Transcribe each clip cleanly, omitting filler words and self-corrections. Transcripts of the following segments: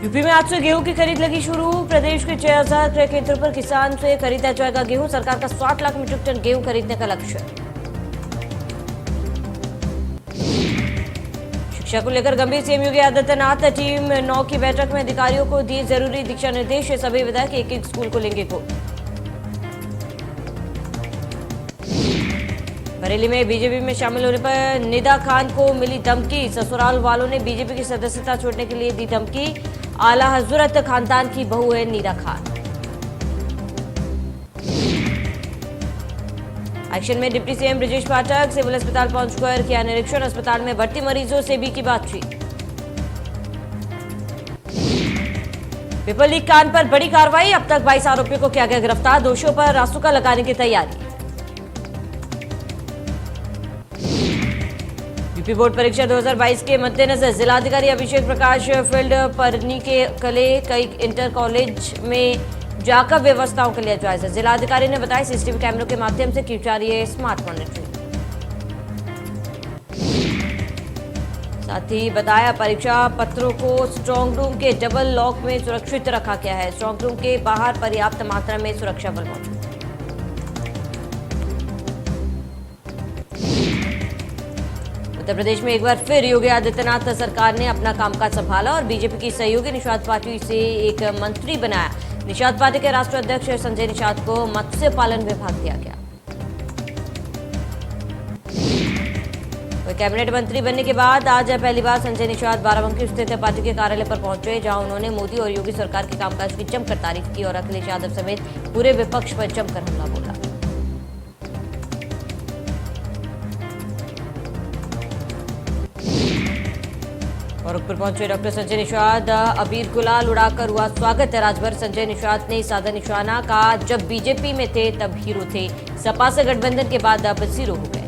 UP में आज से गेहूं की खरीद लगी शुरू। प्रदेश के 6000 क्रय केंद्रों पर किसान से खरीदा जाएगा गेहूं। सरकार का 60 लाख मीट्रिक टन गेहूं खरीदने का लक्ष्य। शिक्षा को लेकर गंभीर सीएम योगी आदित्यनाथ। टीम 9 की बैठक में अधिकारियों को दिए जरूरी दिशा निर्देश। सभी विधायक एक एक स्कूल को लेंगे को। बरेली में बीजेपी में शामिल होने पर निदा खान को मिली धमकी। ससुराल वालों ने बीजेपी की सदस्यता छोड़ने के लिए दी धमकी। आला हजरत खानदान की बहू है निदा खान। एक्शन में deputy CM Brajesh Pathak civil अस्पताल पहुंचकर किया निरीक्षण। अस्पताल में भर्ती मरीजों से भी की बातचीत। पेपर लीक कांड पर बड़ी कार्रवाई। अब तक 22 आरोपियों को किया गया गिरफ्तार। दोषियों पर रासुका लगाने की तैयारी। यूपी बोर्ड परीक्षा 2022 के मद्देनजर जिलाधिकारी अभिषेक प्रकाश फील्ड परनी के कले कई इंटर कॉलेज में जाकर व्यवस्थाओं का लिया जायजा। जिलाधिकारी ने बताया सीसीटीवी कैमरों के माध्यम से की जा रही है स्मार्ट मॉनिटरिंग। साथ ही बताया परीक्षा पत्रों को स्ट्रांग रूम के डबल लॉक में सुरक्षित रखा गया है। स्ट्रांग रूम के बाहर पर्याप्त मात्रा में सुरक्षा बल मौजूद। उत्तर प्रदेश में एक बार फिर योगी आदित्यनाथ सरकार ने अपना कामकाज संभाला और बीजेपी की सहयोगी निषाद पार्टी से एक मंत्री बनाया। निषाद पार्टी के राष्ट्रीय अध्यक्ष संजय निषाद को मत्स्य पालन विभाग दिया गया। कैबिनेट मंत्री बनने के बाद आज पहली बार संजय निषाद बाराबंकी स्थित पार्टी के कार्यालय पर पहुंचे, जहां उन्होंने मोदी और योगी सरकार के कामकाज की जमकर तारीफ की और अखिलेश यादव समेत पूरे विपक्ष पर जमकर हमला बोला। गोरखपुर पहुंचे डॉक्टर संजय निषाद। अबीर गुलाल उड़ाकर हुआ स्वागत। राजभर संजय निषाद ने साधा निशाना कहा, जब बीजेपी में थे तब हीरो थे, सपा से गठबंधन के बाद अब जीरो हो गए।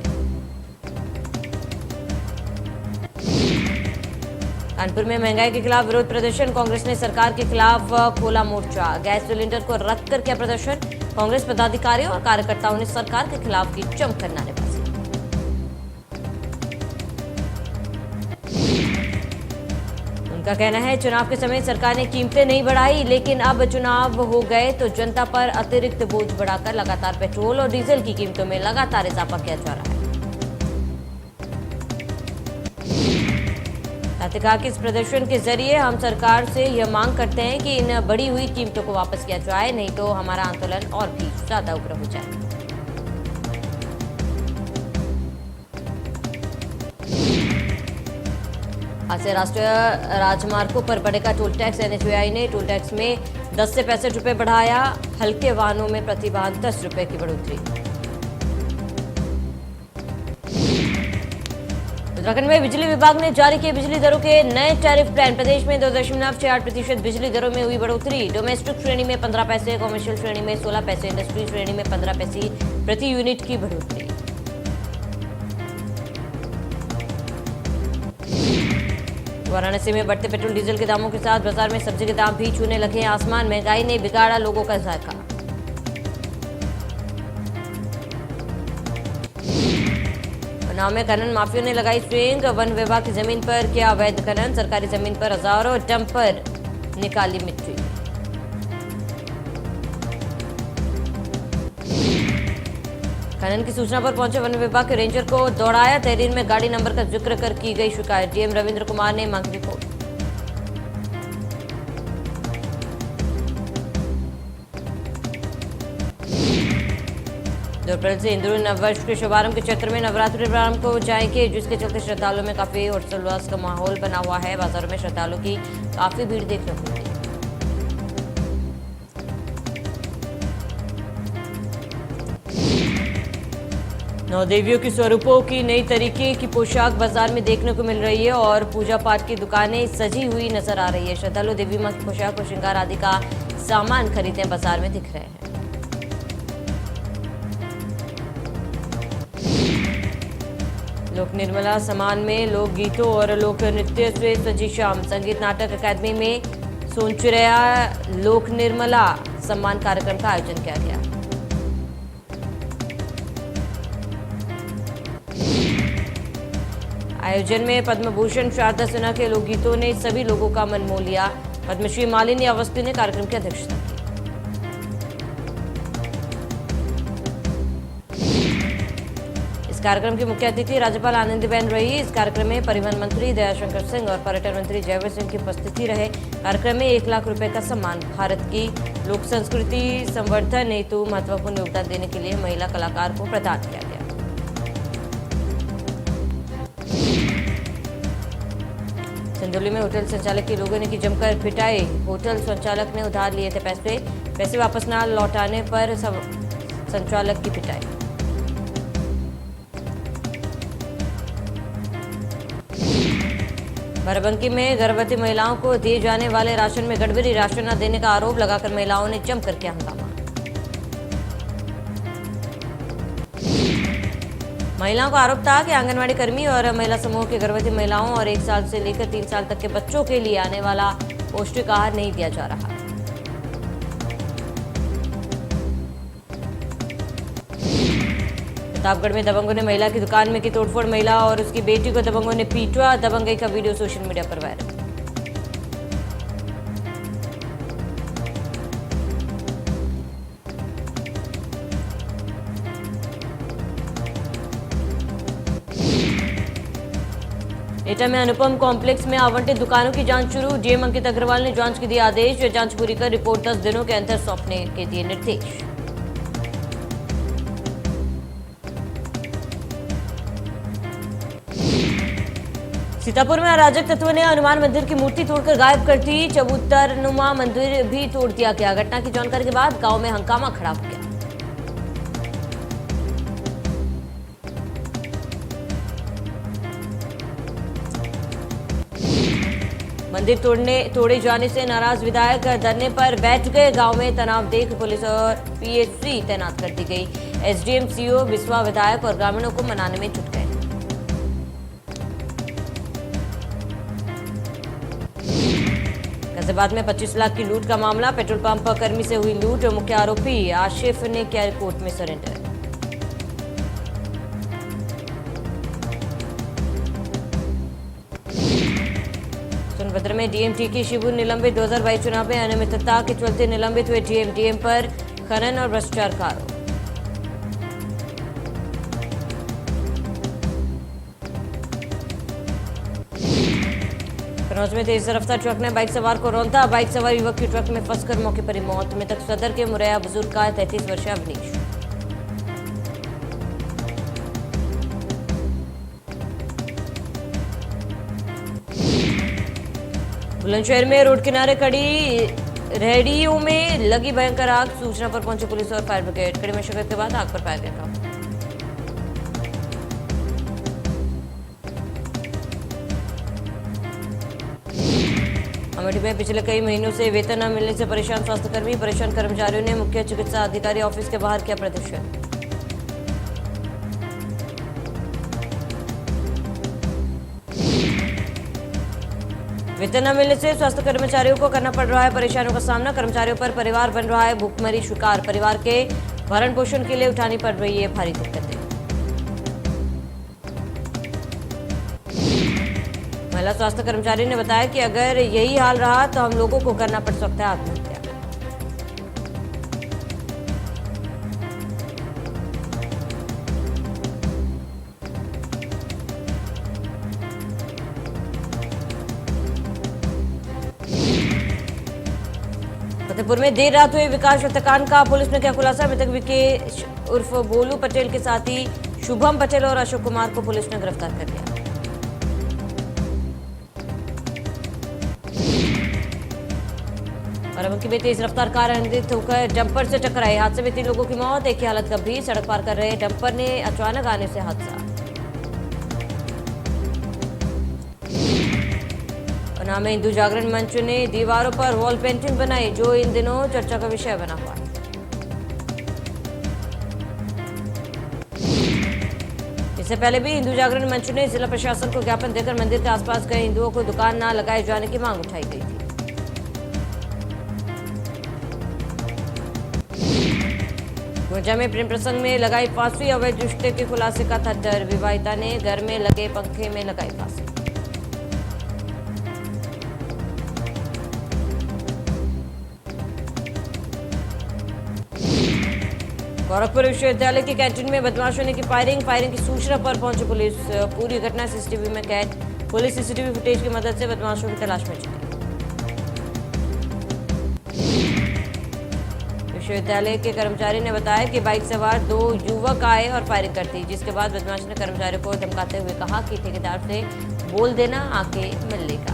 कानपुर में महंगाई के खिलाफ विरोध प्रदर्शन। कांग्रेस ने सरकार के खिलाफ खोला मोर्चा। गैस सिलेंडर को रद्द कर किया प्रदर्शन। कांग्रेस पदाधिकारियों और कार्यकर्ताओं ने सरकार के खिलाफ की जमकर नारेबाजी। उनका कहना है चुनाव के समय सरकार ने कीमतें नहीं बढ़ाई, लेकिन अब चुनाव हो गए तो जनता पर अतिरिक्त बोझ बढ़ाकर लगातार पेट्रोल और डीजल की कीमतों में लगातार इजाफा किया जा रहा है। साथ ही कहा कि इस प्रदर्शन के जरिए हम सरकार से यह मांग करते हैं कि इन बढ़ी हुई कीमतों को वापस किया जाए, नहीं तो हमारा आंदोलन और भी ज्यादा उग्र हो जाए। आज से राष्ट्रीय राजमार्गों पर बढ़ेगा टोल टैक्स। एनएचएआई ने टोल टैक्स में 10 से 65 रुपए बढ़ाया। हल्के वाहनों में प्रति वाहन 10 रुपए की बढ़ोतरी। उत्तराखंड में बिजली विभाग ने जारी किए बिजली दरों के नए टैरिफ प्लान। प्रदेश में 2.68% बिजली दरों में हुई बढ़ोतरी। डोमेस्टिक श्रेणी में 15 पैसे, कॉमर्शियल श्रेणी में 16 पैसे, इंडस्ट्री श्रेणी में 15 पैसे प्रति यूनिट की बढ़ोतरी। वाराणसी में बढ़ते पेट्रोल डीजल के दामों के साथ बाजार में सब्जी के दाम भी छूने लगे हैं आसमान। महंगाई ने बिगाड़ा लोगों का जायका। उन्नाव में खनन माफियों ने लगाई स्ट्रिंग। वन विभाग की जमीन पर किया अवैध खनन। सरकारी जमीन पर हजारों डंपर निकाली मिट्टी। खनन की सूचना पर पहुंचे वन विभाग के रेंजर को दौड़ाया। तहरीर में गाड़ी नंबर का जिक्र कर की गई शिकायत। डीएम रविंद्र कुमार ने मांगी रिपोर्ट। दो अप्रैल से हिंदू नववर्ष के शुभारंभ के चक्र में नवरात्रि प्रारंभ हो जाएंगे, जिसके चलते श्रद्धालुओं में काफी हर्षोल्लास का माहौल बना हुआ है। बाजारों में श्रद्धालुओं की काफी भीड़ देखने को मिली। नौ देवियों के स्वरूपों की नई तरीके की पोशाक बाजार में देखने को मिल रही है और पूजा पाठ की दुकानें सजी हुई नजर आ रही है। श्रद्धालु देवी मां की पोशाक और श्रृंगार आदि का सामान खरीदने बाजार में दिख रहे हैं। लोक निर्मला सम्मान में लोक गीतों और लोक नृत्य से सजी शाम। संगीत नाटक अकादमी में सोनचुरैया लोक निर्मला सम्मान कार्यक्रम का आयोजन किया गया। आयोजन में पद्म भूषण शारदा सिन्हा के लोकगीतों ने सभी लोगों का मन मोह लिया। पद्मश्री मालिनी अवस्थी ने कार्यक्रम की अध्यक्षता की। इस कार्यक्रम की मुख्य अतिथि राज्यपाल आनंदीबेन रही। इस कार्यक्रम में परिवहन मंत्री दयाशंकर सिंह और पर्यटन मंत्री जयवीर सिंह की उपस्थिति रहे। कार्यक्रम में 1 लाख रुपए का सम्मान भारत की लोक संस्कृति संवर्धन हेतु महत्वपूर्ण योगदान देने के लिए महिला कलाकार को प्रदान किया गया। सिंदौली में होटल संचालक के लोगों ने की जमकर पिटाई। होटल संचालक ने उधार लिए थे पैसे वापस न लौटाने पर संचालक की पिटाई। बाराबंकी में गर्भवती महिलाओं को दिए जाने वाले राशन में गड़बड़ी, राशन न देने का आरोप लगाकर महिलाओं ने जमकर किया हंगामा। महिलाओं का आरोप था कि आंगनवाड़ी कर्मी और महिला समूह के गर्भवती महिलाओं और 1 साल से लेकर 3 साल तक के बच्चों के लिए आने वाला पौष्टिक आहार नहीं दिया जा रहा। प्रतापगढ़ में दबंगों ने महिला की दुकान में की तोड़फोड़। महिला और उसकी बेटी को दबंगों ने पीटा। दबंगई का वीडियो सोशल मीडिया पर वायरल। एटा में अनुपम कॉम्प्लेक्स में आवंटित दुकानों की जांच शुरू। डीएम अंकित अग्रवाल ने जांच के दिए आदेश। जांच पूरी कर रिपोर्ट 10 दिनों के अंदर सौंपने के दिए निर्देश। सीतापुर में अराजक तत्वों ने हनुमान मंदिर की मूर्ति तोड़कर गायब कर दी। चबूतरनुमा मंदिर भी तोड़ दिया गया। घटना की जानकारी के बाद गांव में हंगामा खड़ा हो गया। मंदिर तोड़े जाने से नाराज विधायक धरने पर बैठ गए। गांव में तनाव देख पुलिस और पीएससी तैनात कर दी गई। एसडीएम सीओ बिस्वा विधायक और ग्रामीणों को मनाने में जुट गए। गाजियाबाद में 25 लाख की लूट का मामला। पेट्रोल पंप कर्मी से हुई लूट। मुख्य आरोपी आशिफ ने किया कोर्ट में सरेंडर। सोनभद्र में डीएमटी की शिबू निलंबित। 2022 चुनाव में अनियमितता के चलते निलंबित हुए डीएम पर खनन और भ्रष्टाचार का आरोप। कन्नौज में तेज रफ्तार ट्रक ने बाइक सवार को रौंदा। बाइक सवार युवक की ट्रक में फंसकर मौके पर ही मौत। मृतक सदर के मुरैया बुजुर्ग का 33 वर्षीय अवनीश। बुलंदशहर में रोड किनारे खड़ी रेहड़ियों में लगी भयंकर आग। सूचना पर पहुंची पुलिस और फायर ब्रिगेड। कड़ी मशक्कत के बाद आग पर पाया गया काबू। अमेठी में पिछले कई महीनों से वेतन न मिलने से परेशान स्वास्थ्यकर्मी। परेशान कर्मचारियों ने मुख्य चिकित्सा अधिकारी ऑफिस के बाहर किया प्रदर्शन। वेतन न मिलने से स्वास्थ्य कर्मचारियों को करना पड़ रहा है परेशानियों का सामना। कर्मचारियों पर परिवार बन रहा है भूखमरी शिकार। परिवार के भरण पोषण के लिए उठानी पड़ रही है भारी दिक्कतें। महिला स्वास्थ्य कर्मचारी ने बताया कि अगर यही हाल रहा तो हम लोगों को करना पड़ सकता है आत्महत्या। फतेहपुर में देर रात हुए विकास हत्याकांड का पुलिस ने किया खुलासा। मृतक विकेश उर्फ बोलू पटेल के साथी शुभम पटेल और अशोक कुमार को पुलिस ने गिरफ्तार कर लिया। बाराबंकी में तेज रफ्तार कार अनियंत्रित होकर डंपर से टकराई। हादसे में 3 लोगों की मौत, एक की हालत गंभीर। सड़क पार कर रहे डंपर ने अचानक आने से हादसा। पन्ना में हिंदू जागरण मंच ने दीवारों पर वॉल पेंटिंग बनाई जो इन दिनों चर्चा का विषय बना हुआ है। इससे पहले भी हिंदू जागरण मंच ने जिला प्रशासन को ज्ञापन देकर मंदिर के आसपास गए हिंदुओं को दुकान न लगाए जाने की मांग उठाई गई थी। गोंजा में प्रेम प्रसंग में लगाई फांसी। अवैध रिश्ते के खुलासे का था डर। विवाहिता ने घर में लगे पंखे में लगाई फांसी। गोरखपुर विश्वविद्यालय की कैंटीन में बदमाशों ने की फायरिंग की सूचना पर पहुंची पुलिस। पूरी घटना सीसीटीवी में कैद। पुलिस सीसीटीवी फुटेज की मदद से बदमाशों की तलाश में जुटी। विश्वविद्यालय के कर्मचारी ने बताया कि बाइक सवार 2 युवक आए और फायरिंग कर दी, जिसके बाद बदमाश ने कर्मचारी को धमकाते हुए कहा कि ठेकेदार से बोल देना आके मिलने का।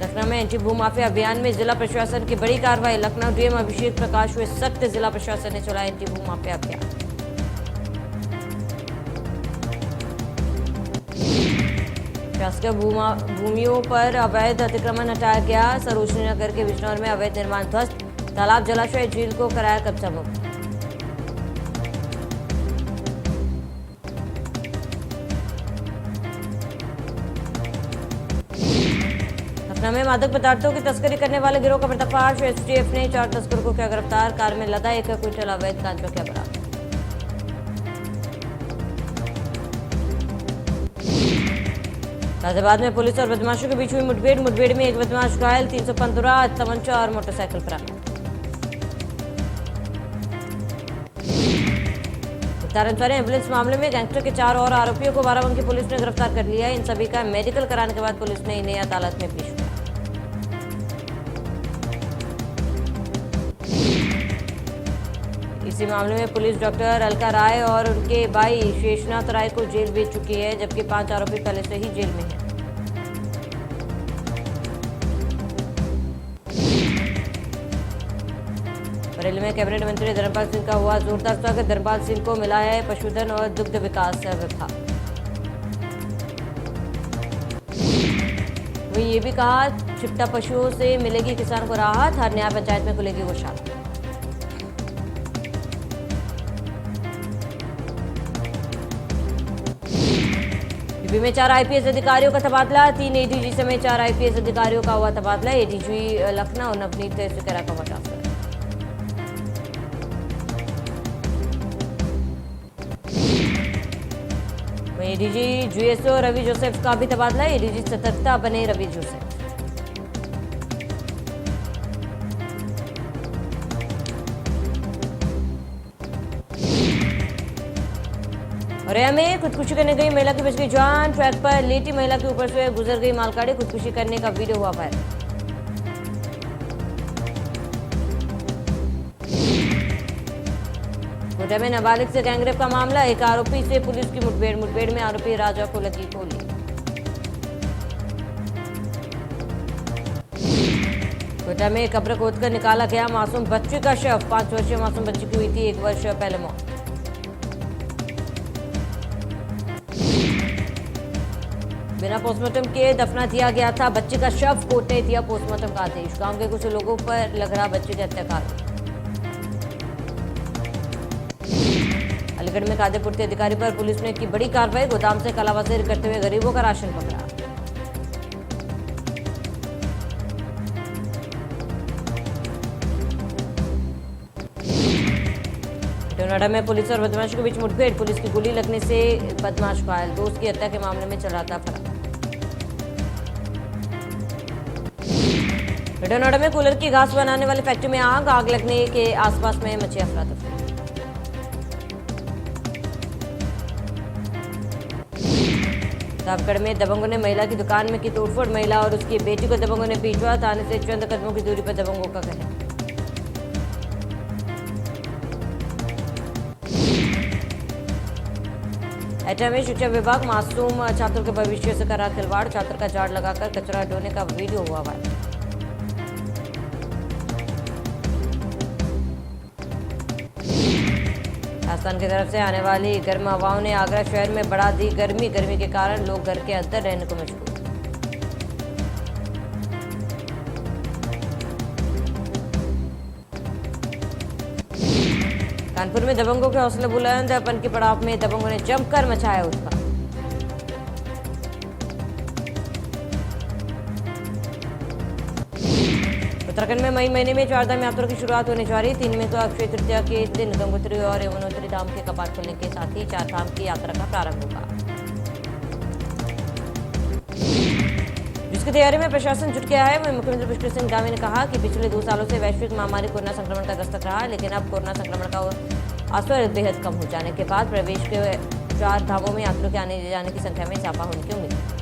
लखनऊ में एंटी भू माफिया अभियान में जिला प्रशासन की बड़ी कार्रवाई। लखनऊ डीएम अभिषेक प्रकाश हुए सख्त। जिला प्रशासन ने चलाया एंटी भू माफिया अभियान। शासकीय भूमियों पर अवैध अतिक्रमण हटाया गया। सरोजनी नगर के बिजनौर में अवैध निर्माण ध्वस्त। तालाब, जलाशय, झील को कराया कब्जा मुक्त। लखनऊ में मादक पदार्थों की तस्करी करने वाले गिरोह का पर्दाफाश। एसटीएफ ने 4 तस्करों को किया गिरफ्तार। कार में लदा 1 क्विंटल अवैध गांजा किया बरामद। गाजियाबाद में पुलिस और बदमाशों के बीच हुई मुठभेड़ में एक बदमाश घायल। 315 तमंचा और मोटरसाइकिल बरामद। तारनसर एम्बुलेंस मामले में गैंगस्टर के 4 और आरोपियों को बाराबंकी पुलिस ने गिरफ्तार कर लिया। इन सभी का मेडिकल कराने के बाद पुलिस ने इन्हें अदालत में पेश किया। इसी मामले में पुलिस डॉक्टर अलका राय और उनके भाई शेषनाथ राय को जेल भेज चुकी है, जबकि 5 आरोपी पहले से ही जेल में हैं। बरेली में कैबिनेट मंत्री धर्मपाल सिंह का हुआ जोरदार स्वागत। धर्मपाल सिंह को मिला है पशुधन और दुग्ध विकास विभाग। वही ये भी कहा, छिपटा पशुओं से मिलेगी किसान को राहत। हर न्याय पंचायत में खुलेगी गौशाला। यूपी में 4 आईपीएस अधिकारियों का तबादला। 3 एडीजी समेत 4 आईपीएस अधिकारियों का हुआ तबादला। एडीजी लखनऊ नवनीत सिकरा का हुआ transfer. ADG GSO Ravi Joseph का भी तबादला। एडीजी सतर्कता बने रवि जोसेफ। औरैया में खुदकुशी करने गई महिला की बच गई जान। ट्रैक पर लेटी महिला के ऊपर से गुजर गई मालगाड़ी। खुदकुशी करने का वीडियो हुआ वायरल। कोटा में नाबालिग से गैंगरेप का मामला। एक आरोपी से पुलिस की मुठभेड़ में आरोपी राजा को लगी गोली। कोटा में कब्र खोदकर निकाला गया मासूम बच्चे का शव। 5 वर्षीय मासूम बच्ची की हुई थी 1 वर्ष पहले मौत। बिना पोस्टमार्टम के दफना दिया गया था बच्चे का शव। कोर्ट ने दिया पोस्टमार्टम का आदेश। गांव के कुछ लोगों पर लग रहा बच्चे के हत्या का आरोप। अलीगढ़ में खाद्य पूर्ति अधिकारी पर पुलिस ने की बड़ी कार्रवाई। गोदाम से कालाबाजारी करते हुए गरीबों का राशन पकड़ा। नोएडा में पुलिस और बदमाशों के बीच मुठभेड़। पुलिस की गोली लगने से बदमाश घायल। दोस्त की हत्या के मामले में चल रहा था फरार। नोएडा में कूलर की घास बनाने वाली फैक्ट्री में आग लगने के आसपास में मची अफरा-तफरी। प्रतापगढ़ में दबंगों ने महिला की दुकान में की तोड़फोड़। महिला और उसकी बेटी को दबंगों ने पीटा। थाने से चंद कदमों की दूरी पर दबंगों का कहर। एटा में शिक्षा विभाग मासूम छात्रों के भविष्य से करा खिलवाड़। छात्र का झाड़ लगाकर कचरा ढोने का वीडियो हुआ वायरल। राजस्थान की तरफ से आने वाली गर्म हवाओं ने आगरा शहर में बढ़ा दी गर्मी। गर्मी के कारण लोग घर के अंदर रहने को मजबूर। कानपुर में दबंगों के हौसले बुलंद। अपन के पड़ाव में दबंगों ने जमकर मचाया उत्पात। उत्तराखंड में मई महीने में 4 धाम यात्रा की शुरुआत होने जा रही। 3 मई को अक्षय तृतीया के दिन गंगोत्री और यमुनोत्री धाम के कपाट खुलने के साथ ही 4 धाम की यात्रा का प्रारंभ होगा, जिसके की तैयारी में प्रशासन जुट गया है। वहीं मुख्यमंत्री पुष्कर सिंह धामी ने कहा कि पिछले 2 सालों से वैश्विक महामारी कोरोना संक्रमण का दस्तक रहा, लेकिन अब कोरोना संक्रमण का असर बेहद कम हो जाने के बाद प्रदेश के 4 धामों में यात्रियों के आने जाने की संख्या में इजाफा होने की उम्मीद है।